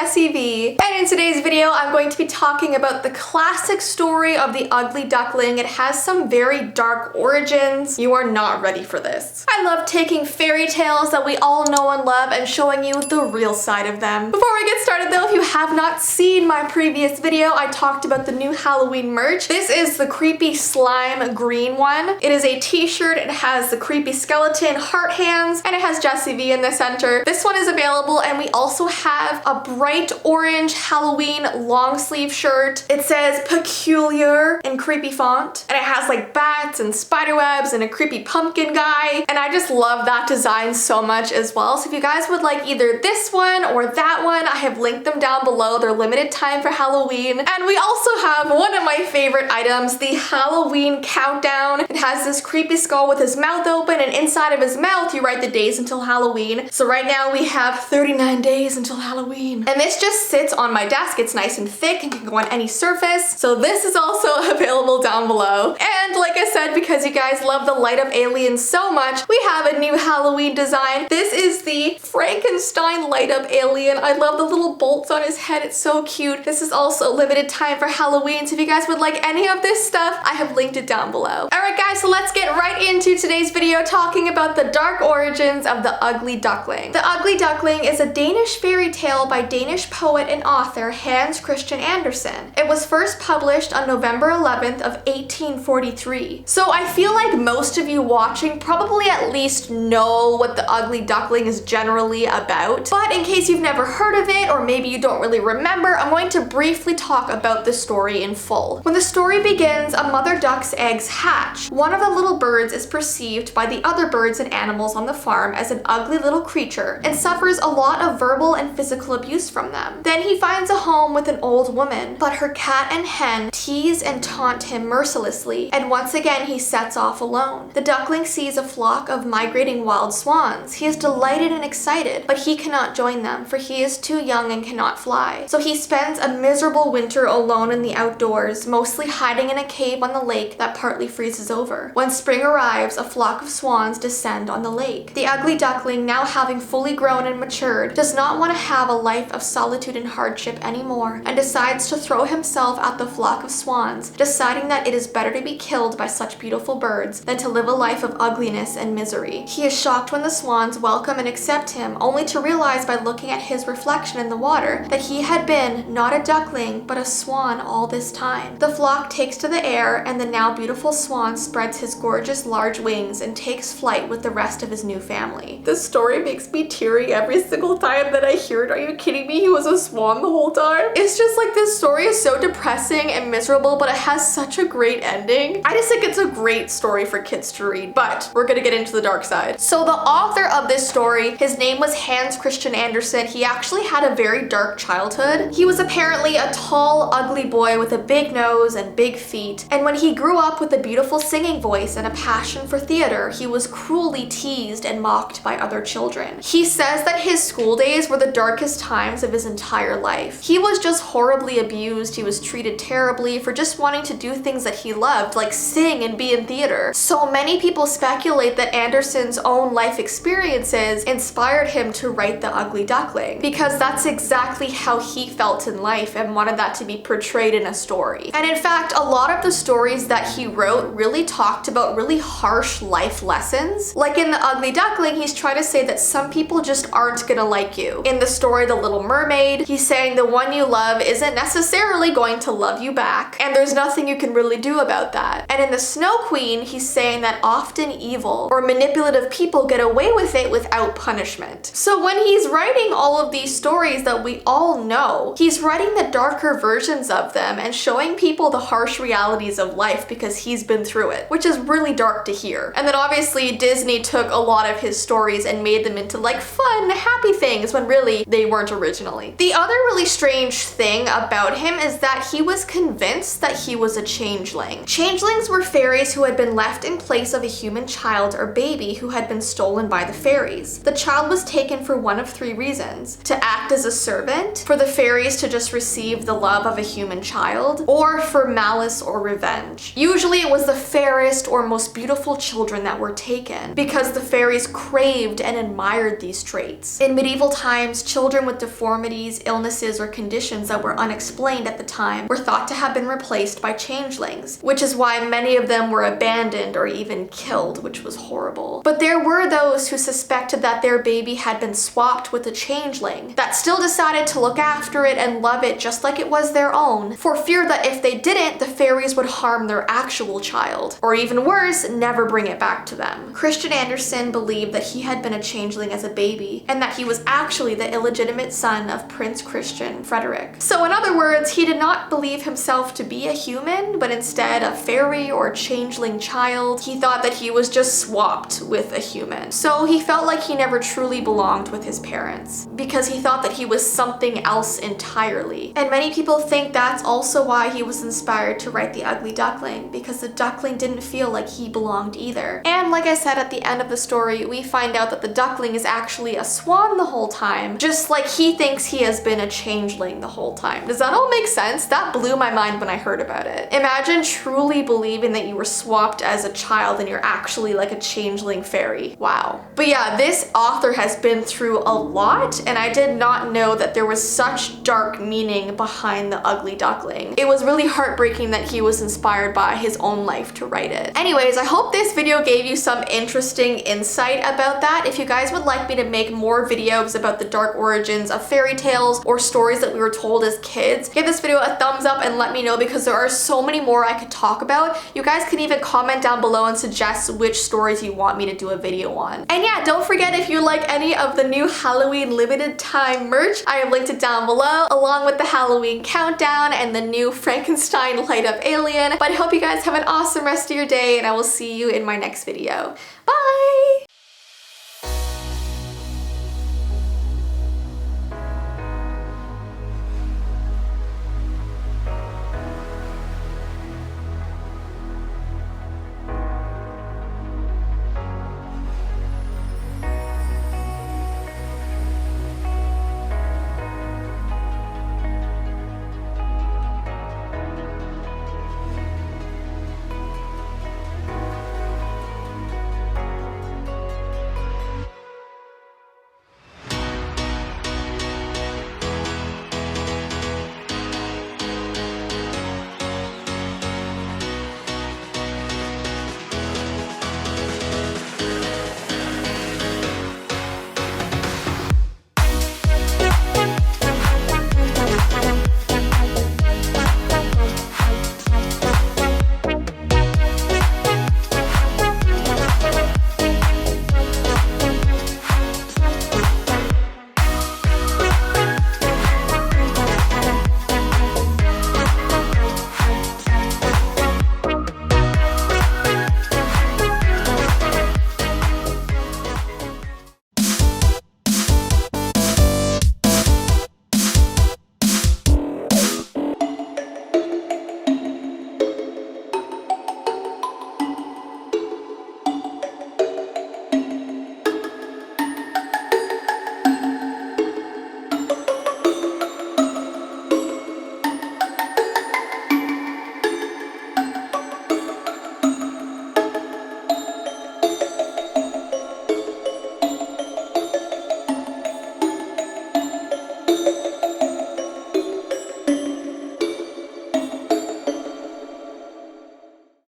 Jessii Vee, and in today's video I'm going to be talking about the classic story of the Ugly Duckling. It has some very dark origins. You are not ready for this. I love taking fairy tales that we all know and love and showing you the real side of them. Before we get started though, if you have not seen my previous video, I talked about the new Halloween merch. This is the creepy slime green one. It is a t-shirt. It has the creepy skeleton heart hands and it has Jessii Vee in the center. This one is available, and we also have a bright orange Halloween long sleeve shirt. It says peculiar in creepy font, and it has like bats and spider webs and a creepy pumpkin guy, and I just love that design so much as well. So if you guys would like either this one or that one, I have linked them down below. They're limited time for Halloween. And we also have one of my favorite items, the Halloween countdown. It has this creepy skull with his mouth open, and inside of his mouth you write the days until Halloween. So right now we have 39 days until Halloween. And this just sits on my desk. It's nice and thick and can go on any surface. So this is also available down below. And like I said, because you guys love the light up aliens so much, we have a new Halloween design. This is the Frankenstein light up alien. I love the little bolts on his head. It's so cute. This is also limited time for Halloween. So if you guys would like any of this stuff, I have linked it down below. Alright guys, so let's get right into today's video talking about the dark origins of the Ugly Duckling. The Ugly Duckling is a Danish fairy tale by Danish poet and author Hans Christian Andersen. It was first published on November 11th of 1843. So I feel like most of you watching probably at least know what the Ugly Duckling is generally about. But in case you've never heard of it, or maybe you don't really remember, I'm going to briefly talk about the story in full. When the story begins, a mother duck's eggs hatch. One of the little birds is perceived by the other birds and animals on the farm as an ugly little creature and suffers a lot of verbal and physical abuse from them. Then he finds a home with an old woman, but her cat and hen tease and taunt him mercilessly, and once again he sets off alone. The duckling sees a flock of migrating wild swans. He is delighted and excited, but he cannot join them, for he is too young and cannot fly. So he spends a miserable winter alone in the outdoors, mostly hiding in a cave on the lake that partly freezes over. When spring arrives, a flock of swans descend on the lake. The Ugly Duckling, now having fully grown and matured, does not want to have a life of solitude and hardship anymore, and decides to throw himself at the flock of swans, deciding that it is better to be killed by such beautiful birds than to live a life of ugliness and misery. He is shocked when the swans welcome and accept him, only to realize by looking at his reflection in the water that he had been not a duckling but a swan all this time. The flock takes to the air, and the now beautiful swan spreads his gorgeous large wings and takes flight with the rest of his new family. This story makes me teary every single time that I hear it. Are you kidding me? He was a swan the whole time? It's just like, this story is so depressing and miserable, but it has such a great ending. I just think it's a great story for kids to read, but we're gonna get into the dark side. So the author of this story, his name was Hans Christian Andersen. He actually had a very dark childhood. He was apparently a tall, ugly boy with a big nose and big feet, and when he grew up with a beautiful singing voice and a passion for theater, he was cruelly teased and mocked by other children. He says that his school days were the darkest times of his entire life. He was just horribly abused. He was treated terribly for just wanting to do things that he loved, like sing and be in theater. So many people speculate that Andersen's own life experiences inspired him to write The Ugly Duckling, because that's exactly how he felt in life and wanted that to be portrayed in a story. And in fact, a lot of the stories that he wrote really talked about really harsh life lessons. Like in The Ugly Duckling, he's trying to say that some people just aren't gonna like you. In the story The Little Mermaid, he's saying the one you love isn't necessarily going to love you back, and there's nothing you can really do about that. And in The Snow Queen, he's saying that often evil or manipulative people get away with it without punishment. So when he's writing all of these stories that we all know, he's writing the darker versions of them and showing people the harsh realities of life because he's been through it, which is really dark to hear. And then obviously Disney took a lot of his stories and made them into like fun, happy things when really they weren't originally. The other really strange thing about him is that he was convinced that he was a changeling. Changelings were fairies who had been left in place of a human child or baby who had been stolen by the fairies. The child was taken for one of three reasons: to act as a servant, for the fairies to just receive the love of a human child, or for malice or revenge. Usually it was the fairest or most beautiful children that were taken because the fairies craved and admired these traits. In medieval times, children with deformities deformities, illnesses, or conditions that were unexplained at the time were thought to have been replaced by changelings, which is why many of them were abandoned or even killed, which was horrible. But there were those who suspected that their baby had been swapped with a changeling that still decided to look after it and love it just like it was their own, for fear that if they didn't, the fairies would harm their actual child, or even worse, never bring it back to them. Christian Andersen believed that he had been a changeling as a baby, and that he was actually the illegitimate son of Prince Christian Frederick. So in other words, he did not believe himself to be a human, but instead a fairy or changeling child. He thought that he was just swapped with a human. So he felt like he never truly belonged with his parents, because he thought that he was something else entirely. And many people think that's also why he was inspired to write The Ugly Duckling, because the duckling didn't feel like he belonged either. And like I said, at the end of the story, we find out that the duckling is actually a swan the whole time, just like he thinks he has been a changeling the whole time. Does that all make sense? That blew my mind when I heard about it. Imagine truly believing that you were swapped as a child and you're actually like a changeling fairy. Wow. But yeah, this author has been through a lot, and I did not know that there was such dark meaning behind The Ugly Duckling. It was really heartbreaking that he was inspired by his own life to write it. Anyways, I hope this video gave you some interesting insight about that. If you guys would like me to make more videos about the dark origins of fairy tales or stories that we were told as kids, give this video a thumbs up and let me know, because there are so many more I could talk about. You guys can even comment down below and suggest which stories you want me to do a video on. And yeah, don't forget, if you like any of the new Halloween limited time merch, I have linked it down below, along with the Halloween countdown and the new Frankenstein light up alien. But I hope you guys have an awesome rest of your day, and I will see you in my next video. Bye!